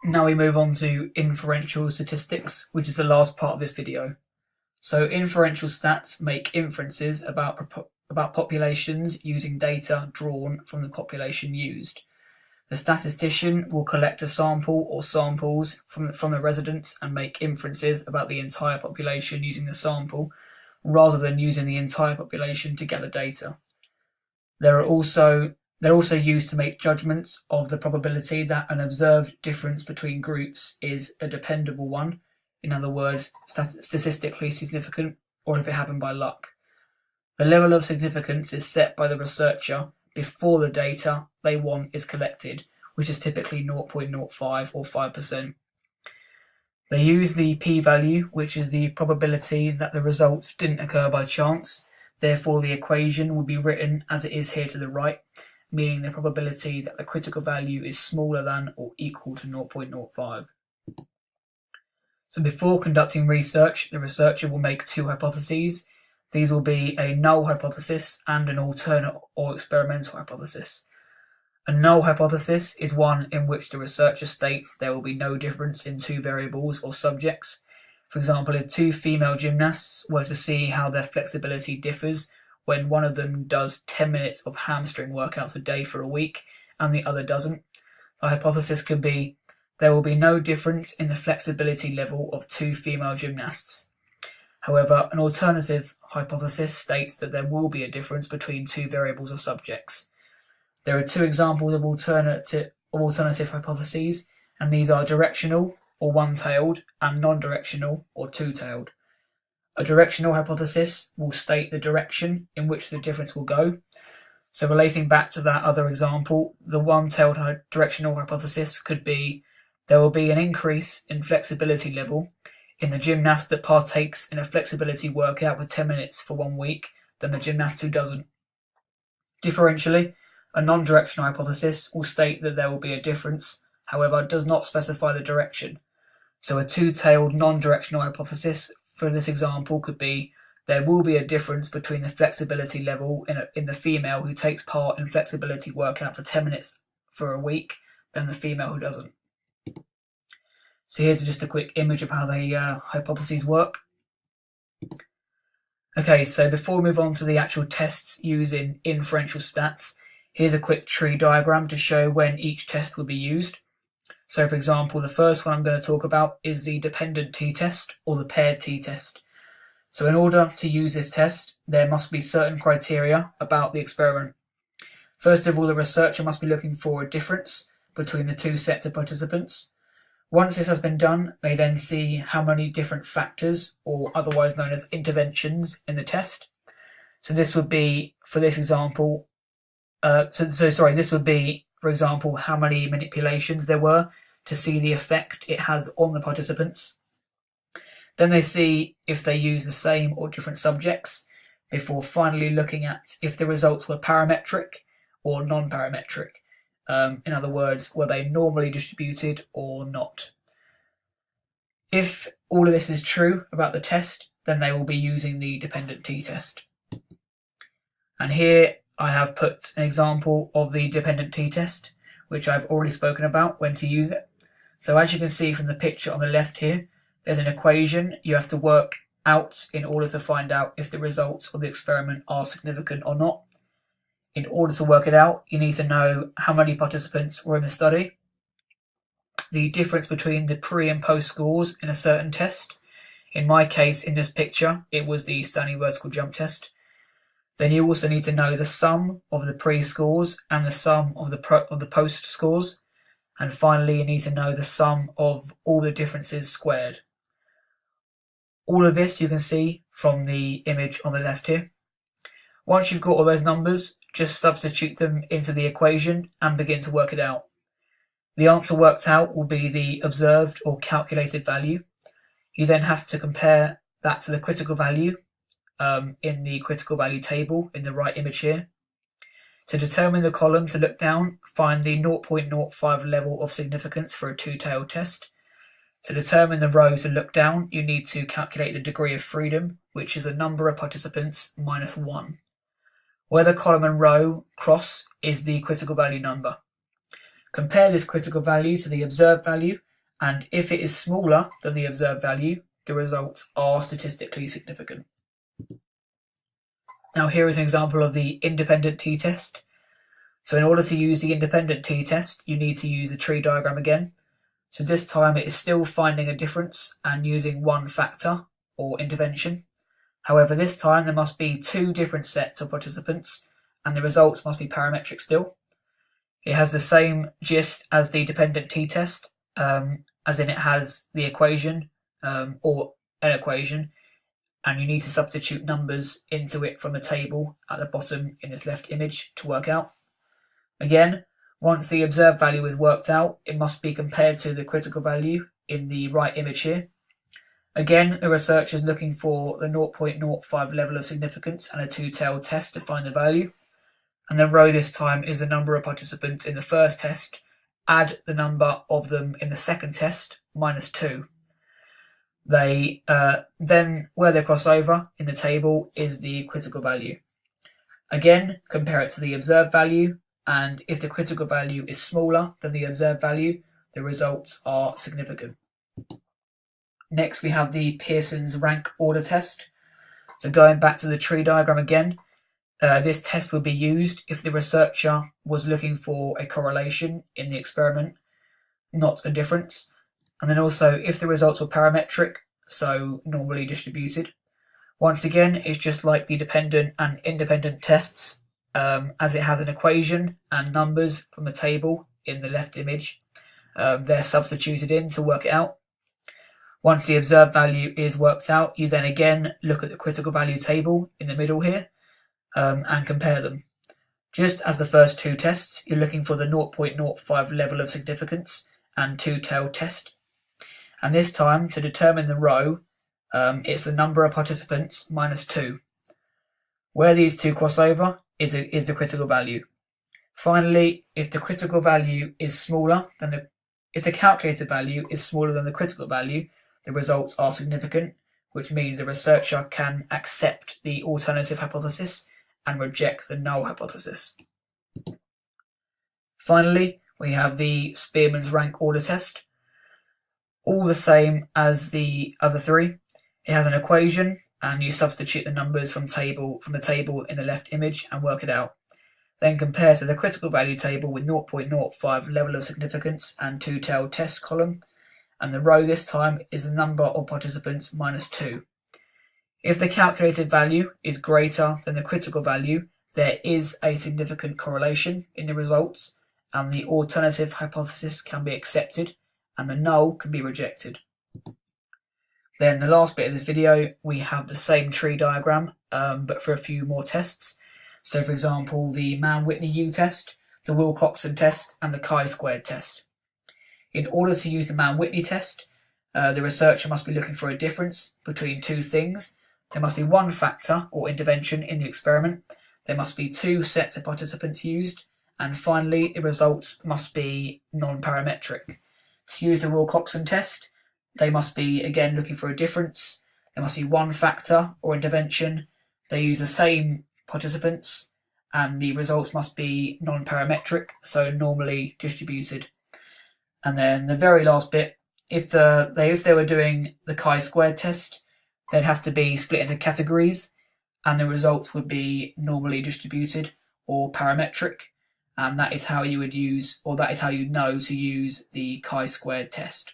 Now we move on to inferential statistics, which is the last part of this video. So inferential stats make inferences about populations using data drawn from the population used. The statistician will collect a sample or samples from the residents and make inferences about the entire population using the sample, rather than using the entire population to gather data. They're also used to make judgments of the probability that an observed difference between groups is a dependable one, in other words, statistically significant, or if it happened by luck. The level of significance is set by the researcher before the data they want is collected, which is typically 0.05 or 5%. They use the p-value, which is the probability that the results didn't occur by chance. Therefore, the equation will be written as it is here to the right, meaning the probability that the critical value is smaller than or equal to 0.05. So before conducting research, the researcher will make two hypotheses. These will be a null hypothesis and an alternate or experimental hypothesis. A null hypothesis is one in which the researcher states there will be no difference in two variables or subjects. For example, if two female gymnasts were to see how their flexibility differs when one of them does 10 minutes of hamstring workouts a day for a week and the other doesn't, the hypothesis could be there will be no difference in the flexibility level of two female gymnasts. However, an alternative hypothesis states that there will be a difference between two variables or subjects. There are two examples of alternative hypotheses, and these are directional or one-tailed and non-directional or two-tailed. A directional hypothesis will state the direction in which the difference will go. So relating back to that other example, the one-tailed directional hypothesis could be there will be an increase in flexibility level in the gymnast that partakes in a flexibility workout for 10 minutes for 1 week than the gymnast who doesn't. Differentially, a non-directional hypothesis will state that there will be a difference, however, does not specify the direction. So a two-tailed non-directional hypothesis for this example could be there will be a difference between the flexibility level in the female who takes part in flexibility workout for 10 minutes for a week than the female who doesn't. So here's just a quick image of how the hypotheses work. Okay, so before we move on to the actual tests using inferential stats, here's a quick tree diagram to show when each test will be used. So for example, the first one I'm going to talk about is the dependent t-test or the paired t-test. So in order to use this test, there must be certain criteria about the experiment. First of all, the researcher must be looking for a difference between the two sets of participants. Once this has been done, they then see how many different factors, or otherwise known as interventions, in the test. So this would be, for this example, this would be, for example, how many manipulations there were to see the effect it has on the participants. Then they see if they use the same or different subjects, before finally looking at if the results were parametric or non-parametric. In other words, were they normally distributed or not? If all of this is true about the test, then they will be using the dependent t-test. And here I have put an example of the dependent t-test, which I've already spoken about when to use it. So as you can see from the picture on the left here, there's an equation you have to work out in order to find out if the results of the experiment are significant or not. In order to work it out, you need to know how many participants were in the study, the difference between the pre and post scores in a certain test. In my case, in this picture, it was the standing vertical jump test. Then you also need to know the sum of the pre scores and the sum of the post scores. And finally, you need to know the sum of all the differences squared. All of this you can see from the image on the left here. Once you've got all those numbers, just substitute them into the equation and begin to work it out. The answer worked out will be the observed or calculated value. You then have to compare that to the critical value in the critical value table in the right image here. To determine the column to look down, find the 0.05 level of significance for a two-tailed test. To determine the row to look down, you need to calculate the degree of freedom, which is the number of participants minus 1. Where the column and row cross is the critical value number. Compare this critical value to the observed value and if it is smaller than the observed value, the results are statistically significant. Now here is an example of the independent t-test. So in order to use the independent t-test, you need to use the tree diagram again. So this time it is still finding a difference and using one factor or intervention. However, this time there must be two different sets of participants and the results must be parametric still. It has the same gist as the dependent t-test, as in it has the equation or an equation, and you need to substitute numbers into it from the table at the bottom in this left image to work out. Again, once the observed value is worked out, it must be compared to the critical value in the right image here. Again, the researcher is looking for the 0.05 level of significance and a two-tailed test to find the value. And the row this time is the number of participants in the first test, add the number of them in the second test, minus 2. They then, where they cross over in the table is the critical value. Again, compare it to the observed value, and if the critical value is smaller than the observed value, the results are significant. Next, we have the Pearson's rank order test. So going back to the tree diagram again, this test would be used if the researcher was looking for a correlation in the experiment, not a difference. And then also if the results were parametric, so normally distributed. Once again, it's just like the dependent and independent tests, as it has an equation and numbers from the table in the left image. They're substituted in to work it out. Once the observed value is worked out, you then again look at the critical value table in the middle here and compare them. Just as the first two tests, you're looking for the 0.05 level of significance and two-tailed test. And this time, to determine the row, it's the number of participants minus 2. Where these two cross over is the critical value. Finally, if the critical value is smaller than if the calculated value is smaller than the critical value, the results are significant, which means the researcher can accept the alternative hypothesis and reject the null hypothesis. Finally, we have the Spearman's rank order test. All the same as the other three. It has an equation, and you substitute the numbers from the table in the left image and work it out. Then compare to the critical value table with 0.05 level of significance and two-tailed test column, and the row this time is the number of participants minus 2. If the calculated value is greater than the critical value, there is a significant correlation in the results, and the alternative hypothesis can be accepted, and the null can be rejected. Then the last bit of this video, we have the same tree diagram, but for a few more tests. So for example, the Mann-Whitney U test, the Wilcoxon test, and the chi-squared test. In order to use the Mann-Whitney test, the researcher must be looking for a difference between two things. There must be one factor or intervention in the experiment. There must be two sets of participants used. And finally, the results must be non-parametric. To use the Wilcoxon test, they must be, again, looking for a difference. There must be one factor or intervention. They use the same participants, and the results must be non-parametric, so normally distributed. And then the very last bit, if they were doing the chi-squared test, they'd have to be split into categories, and the results would be normally distributed or parametric, and that is how you would use, or that is how you know to use the chi-squared test.